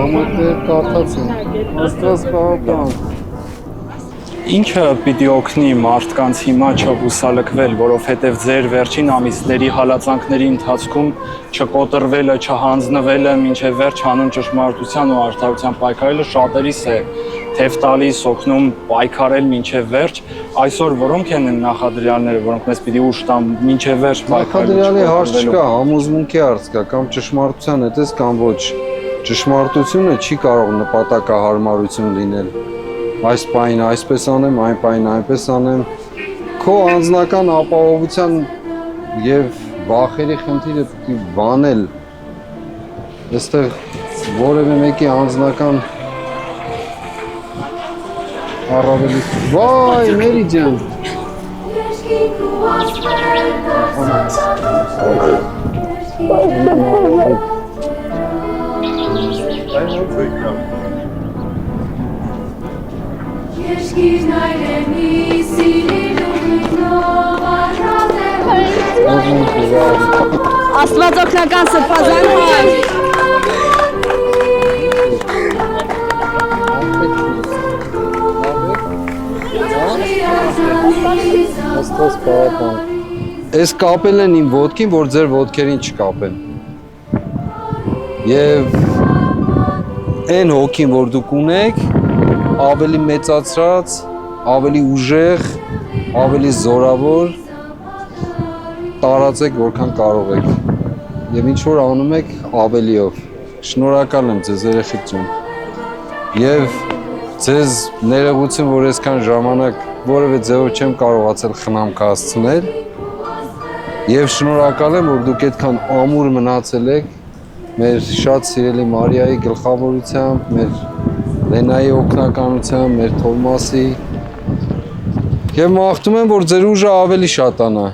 Համատեղ կարդացին։ Աստված պահապան։ Ինչը պիտի օգնի մարդկանց հիմա չհուսալքվել, որովհետև ձեր վերջին ամիսների հալածանքների ընթացքում չկոտրվելը, չհանձնվելը, մինչև վերջ հանուն ճշմարտության ու արդարության պայքարելը շատերիս է թև տալիս, օգնում պայքարել մինչև վերջ։ Այսօր որոնք են նախադրյալները, որոնք մեզ պիտի ուշ տան մինչև վերջ պայքարելու։ Նախադրյալի հարց չկա, համոզմունքի հարց կա, կամ ճշմարտության հետ ես կամ ոչ։ Ճշմարտությունը չի կարող նպատակահարմարություն լինել։ Այս պայն այսպես անեմ, այն պայն այնպես անեմ, քո անձնական ապահովության եւ վախերի խնդիրը պիտի բանել։ Այստեղ որևէ մեկի անձնական առավելի։ Վայ, Մերի ջան։ Աստված օգնական սրբազան հայ։ Աստված պահապան։ Այս կապել են իմ ոտքին, որ ձեր ոտքերին չկապեն։ Եվ այն հոգին, որ դուք ունեք, ավելի մեծացրած, ավելի ուժեղ, ավելի զորավոր տարածեք որքան կարող եք եւ ինչ որ անում եք ավելիով։ Շնորհակալ եմ ձեզ երեխեք ջան։ Եվ ձեզ ներողություն, որ այսքան ժամանակ որևէ ձևով չեմ կարողացել խնամք հասցնել։ Եվ շնորհակալ եմ, որ դուք այդքան ամուր մնացել եք մեր շատ սիրելի Մարիայի գլխավորությամբ, մեր Լենայի օգնականությամբ, մեր Թովմասի։ Եվ մաղթում եմ, որ ձեր ուժը ավելի շատանա։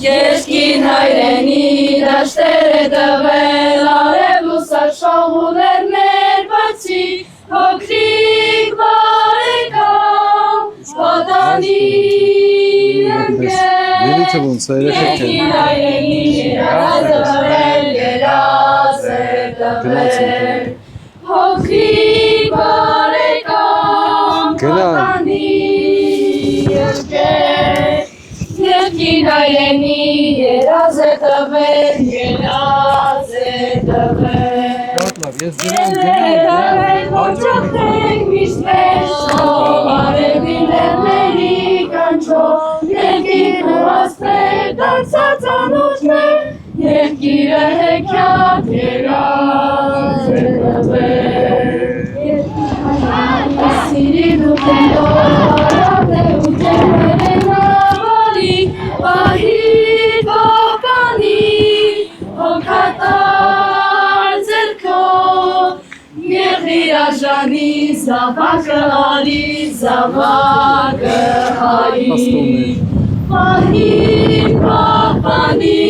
Երկին հայրենի դաշտերը տվել, արևուսար շողուներներ բացի, հոգրիկ բարեկամ, պատանին ընկեր, երկին հայրենի երազել, երազ է տվել, հոգրիկ բարեկամ, պատանին ընկեր, երկին հայրենի երազ է տվել, երազ է տվել, երել ոչախտենք միշտ մեշով, արևին լերների կանչով, երկիր ու աստղեր դարձած անուշներ, երկիրը հեքիաթ երազ է տվել, սիրին ու խնդով, արատ է ու ջերմեր են ավալի, պահի կողկանի, հոգատար ձերքով, եղիր աժանի, զավակը արի, զավակը հարի, պահի կողկանի,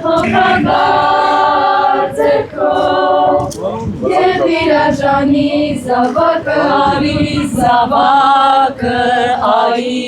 հոգատար ձերքով, եղիր աժանի, զավակը արի, զավակը արի,